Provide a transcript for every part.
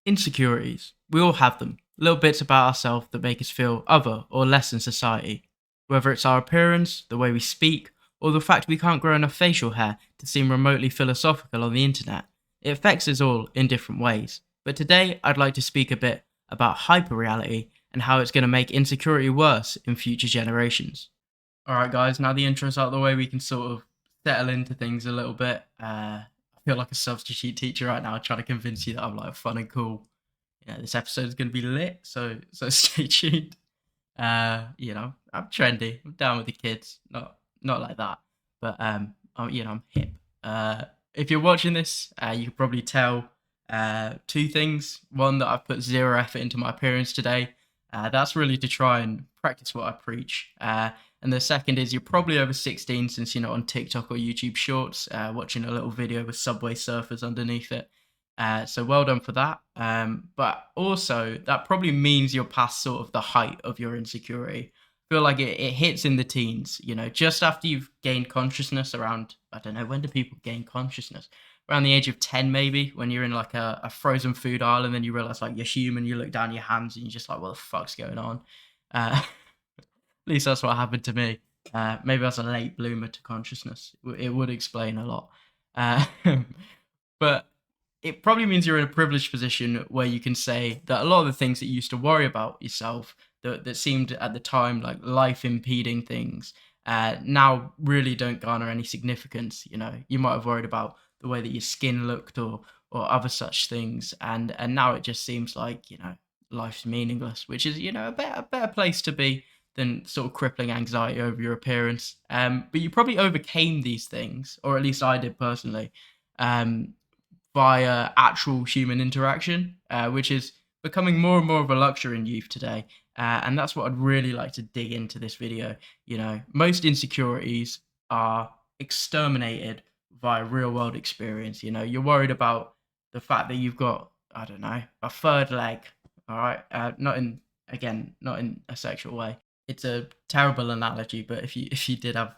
Insecurities. We all have them. Little bits about ourselves that make us feel other or less in society. Whether it's our appearance, the way we speak, or the fact we can't grow enough facial hair to seem remotely philosophical on the internet. It affects us all in different ways. But today, I'd like to speak a bit about hyperreality and how it's going to make insecurity worse in future generations. Alright, guys, now the intro's out of the way, we can sort of settle into things a little bit. I feel like a substitute teacher right now, trying to convince you that I'm like fun and cool. Yeah, this episode is going to be lit, so stay tuned. I'm trendy. I'm down with the kids. Not like that, but I'm hip. If you're watching this, you can probably tell two things. One, that I've put zero effort into my appearance today. That's really to try and practice what I preach. And the second is you're probably over 16 since you're not on TikTok or YouTube Shorts, watching a little video with Subway Surfers underneath it. So well done for that. But also, that probably means you're past sort of the height of your insecurity. I feel like it hits in the teens, just after you've gained consciousness around, I don't know, when do people gain consciousness? Around the age of 10, maybe, when you're in like a frozen food aisle and then you realize like you're human, you look down your hands and you're just like, what the fuck's going on? At least that's what happened to me. Maybe I was a late bloomer to consciousness. It would explain a lot. Uh, but it probably means you're in a privileged position where you can say that a lot of the things that you used to worry about yourself that seemed at the time like life impeding things now really don't garner any significance. You might have worried about the way that your skin looked or other such things, and now it just seems like life's meaningless, which is a better place to be than sort of crippling anxiety over your appearance. But you probably overcame these things, or at least I did personally. Um, via actual human interaction, which is becoming more and more of a luxury in youth today. And that's what I'd really like to dig into this video. Most insecurities are exterminated via real world experience. You're worried about the fact that you've got, I don't know, a third leg. All right. Not in a sexual way. It's a terrible analogy, but if you did have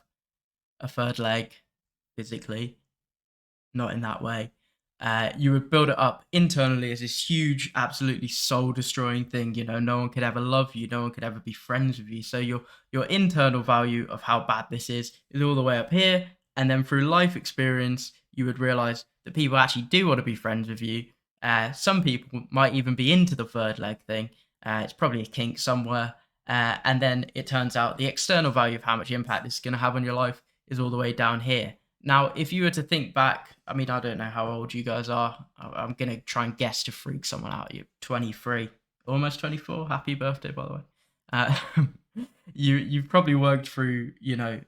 a third leg physically, not in that way. You would build it up internally as this huge, absolutely soul-destroying thing. No one could ever love you, no one could ever be friends with you. So your internal value of how bad this is all the way up here, and then through life experience, you would realize that people actually do want to be friends with you. Some people might even be into the third leg thing. It's probably a kink somewhere. And then it turns out the external value of how much impact this is going to have on your life is all the way down here. Now, if you were to think back, I mean, I don't know how old you guys are. I'm going to try and guess to freak someone out. You're 23, almost 24. Happy birthday, by the way. Uh, you've probably worked through,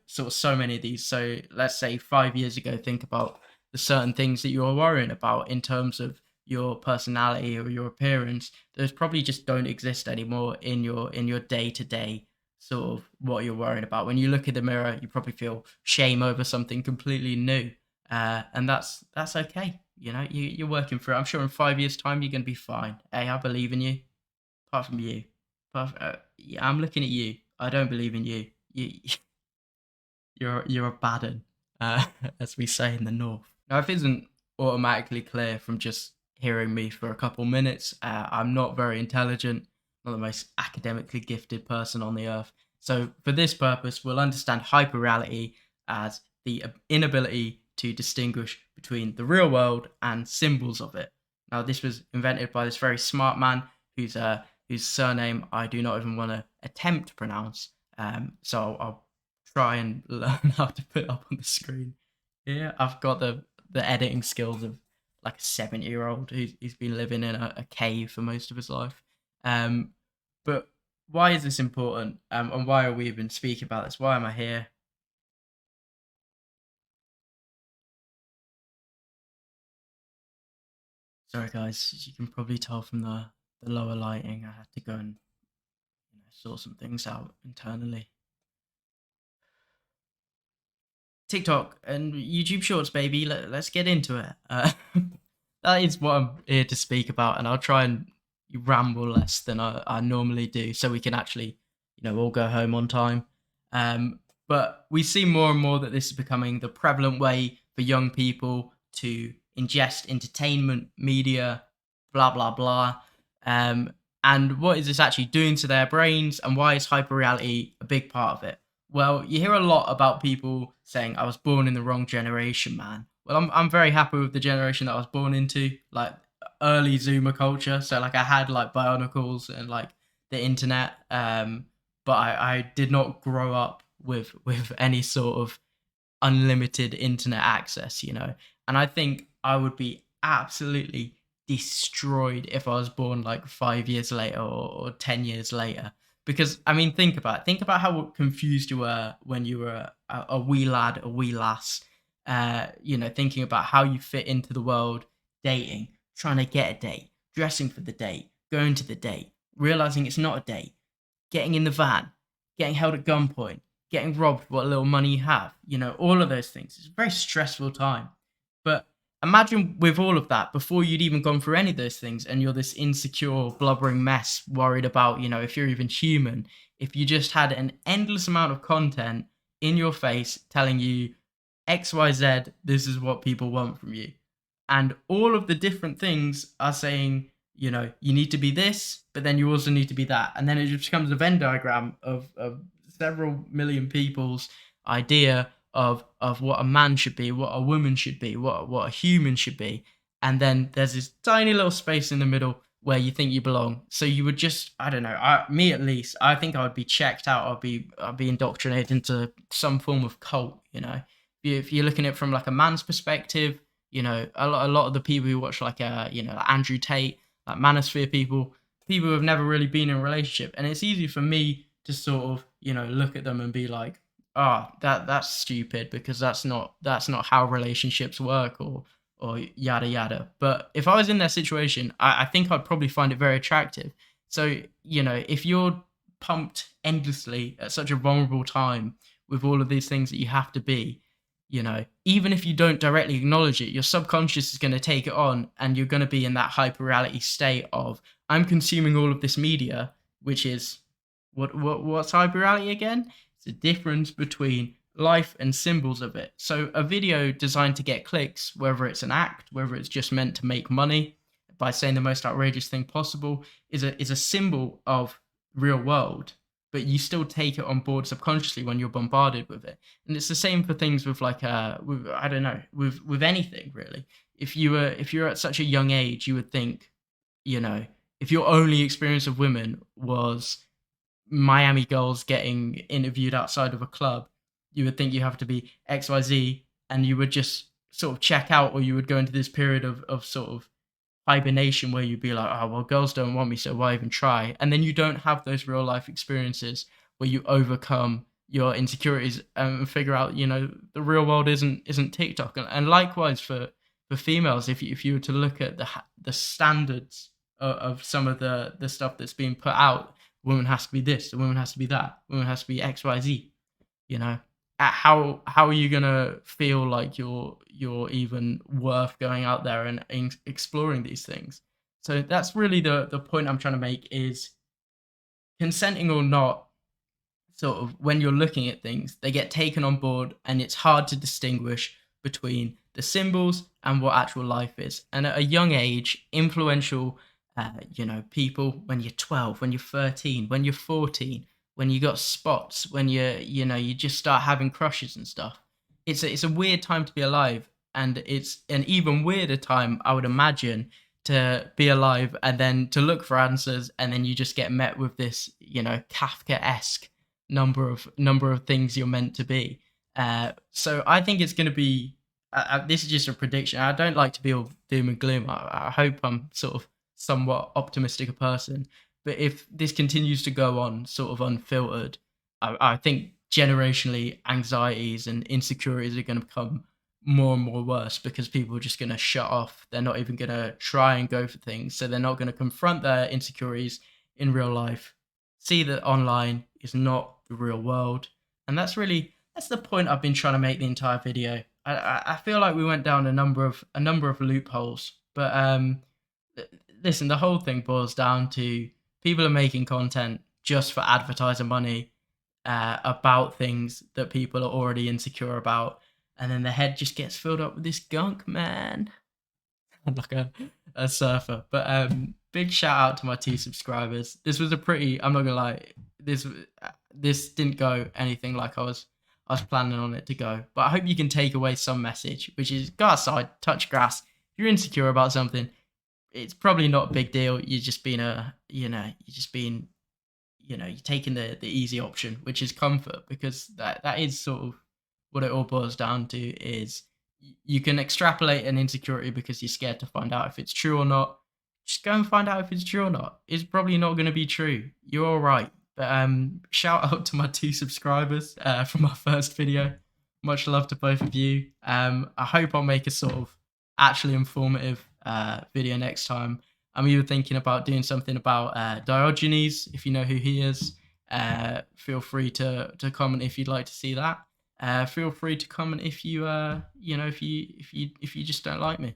sort of so many of these. So let's say 5 years ago, think about the certain things that you were worrying about in terms of your personality or your appearance. Those probably just don't exist anymore in your day to day sort of what you're worrying about. When you look in the mirror, you probably feel shame over something completely new, and that's okay. You're working through it. I'm sure in 5 years' time you're gonna be fine. Hey, I believe in you. Apart from you, yeah, I'm looking at you. I don't believe in you. You're a bad un, as we say in the north. Now, if it isn't automatically clear from just hearing me for a couple minutes, I'm not very intelligent, not the most academically gifted person on the earth. So, for this purpose, we'll understand hyperreality as the inability to distinguish between the real world and symbols of it. Now, this was invented by this very smart man whose surname I do not even want to attempt to pronounce. So I'll try and learn how to put it up on the screen. Yeah, I've got the editing skills of like a 7-year-old who's been living in a cave for most of his life. Um, but why is this important? And why are we even speaking about this? Why am I here? Sorry, guys, as you can probably tell from the lower lighting, I had to go and sort some things out internally. TikTok and YouTube Shorts, baby. Let's get into it. That is what I'm here to speak about, and I'll try and ramble less than I normally do, so we can actually, all go home on time. But we see more and more that this is becoming the prevalent way for young people to ingest entertainment media blah blah blah. Um, and what is this actually doing to their brains, and why is hyperreality a big part of it? Well, you hear a lot about people saying, "I was born in the wrong generation, man." Well, I'm very happy with the generation that I was born into, like early Zoomer culture. So like I had like Bionicles and like the internet, but I did not grow up with any sort of unlimited internet access, you know. And I think I would be absolutely destroyed if I was born like 5 years later or 10 years later. Because, I mean, think about it. Think about how confused you were when you were a wee lad, a wee lass, you know, thinking about how you fit into the world, dating, trying to get a date, dressing for the date, going to the date, realizing it's not a date, getting in the van, getting held at gunpoint, getting robbed what little money you have, you know, all of those things. It's a very stressful time. But imagine with all of that, before you'd even gone through any of those things, and you're this insecure, blubbering mess, worried about, you know, if you're even human, if you just had an endless amount of content in your face telling you XYZ, this is what people want from you. And all of the different things are saying, you know, you need to be this, but then you also need to be that. And then it just becomes a Venn diagram of several million people's idea of what a man should be, what a woman should be, what a human should be. And then there's this tiny little space in the middle where you think you belong. So you would just, I don't know, me at least, I think I would be checked out. I'd be indoctrinated into some form of cult, you know. If you're looking at it from like a man's perspective, you know, a lot of the people who watch like you know, like Andrew Tate, like manosphere people who have never really been in a relationship, and it's easy for me to sort of, you know, look at them and be like, oh, that's stupid, because that's not how relationships work, or yada yada. But if I was in their situation, I think I'd probably find it very attractive. So, you know, if you're pumped endlessly at such a vulnerable time with all of these things that you have to be, you know, even if you don't directly acknowledge it, your subconscious is going to take it on, and you're going to be in that hyper reality state of, I'm consuming all of this media, which is what's hyper reality again? It's the difference between life and symbols of it. So a video designed to get clicks, whether it's an act, whether it's just meant to make money by saying the most outrageous thing possible, is a symbol of real world, but you still take it on board subconsciously when you're bombarded with it. And it's the same for things with like with, I don't know, with anything really. If you're at such a young age, you would think, you know, if your only experience of women was Miami girls getting interviewed outside of a club, you would think you have to be XYZ, and you would just sort of check out, or you would go into this period of sort of hibernation where you'd be like, oh, well, girls don't want me, so why even try? And then you don't have those real life experiences where you overcome your insecurities and figure out, you know, the real world isn't TikTok. And likewise for females, if you were to look at the standards of some of the stuff that's being put out, woman has to be this, the woman has to be that, woman has to be XYZ, you know. How are you gonna feel like you're even worth going out there and exploring these things? So that's really the point I'm trying to make, is consenting or not, sort of when you're looking at things, they get taken on board, and it's hard to distinguish between the symbols and what actual life is. And at a young age, influential, you know, people, when you're 12, when you're 13, when you're 14, when you got spots, when you know, you just start having crushes and stuff. It's a weird time to be alive, and it's an even weirder time, I would imagine, to be alive and then to look for answers, and then you just get met with this, you know, Kafka-esque number of things you're meant to be. So I think it's going to be. This is just a prediction. I don't like to be all doom and gloom. I hope I'm sort of somewhat optimistic a person. But if this continues to go on, sort of unfiltered, I think generationally anxieties and insecurities are going to become more and more worse, because people are just going to shut off. They're not even going to try and go for things. So they're not going to confront their insecurities in real life, see that online is not the real world. And that's the point I've been trying to make the entire video. I feel like we went down a number of loopholes, but listen, the whole thing boils down to people are making content just for advertiser money, about things that people are already insecure about, and then the head just gets filled up with this gunk, man. like a a surfer. But big shout out to my 2 subscribers. This was a pretty. I'm not gonna lie. This this didn't go anything like I was planning on it to go. But I hope you can take away some message, which is go outside, touch grass. If you're insecure about something, it's probably not a big deal. You're just being you're taking the easy option, which is comfort, because that is sort of what it all boils down to. Is you can extrapolate an insecurity because you're scared to find out if it's true or not. Just go and find out if it's true or not. It's probably not going to be true. You're all right. But shout out to my 2 subscribers from my first video. Much love to both of you. I hope I'll make a sort of actually informative video next time. I'm even thinking about doing something about Diogenes. If you know who he is, feel free to comment if you'd like to see that. Feel free to comment if you if you just don't like me.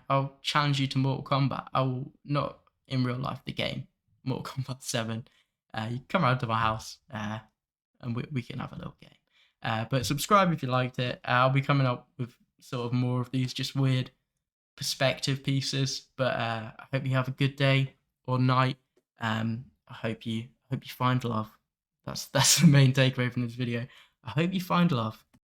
I'll challenge you to Mortal Kombat. I will not in real life the game Mortal Kombat 7. You come around to my house and we can have a little game. But subscribe if you liked it. I'll be coming up with sort of more of these just weird perspective pieces. But I hope you have a good day or night. I hope you find love. That's the main takeaway from this video. I hope you find love.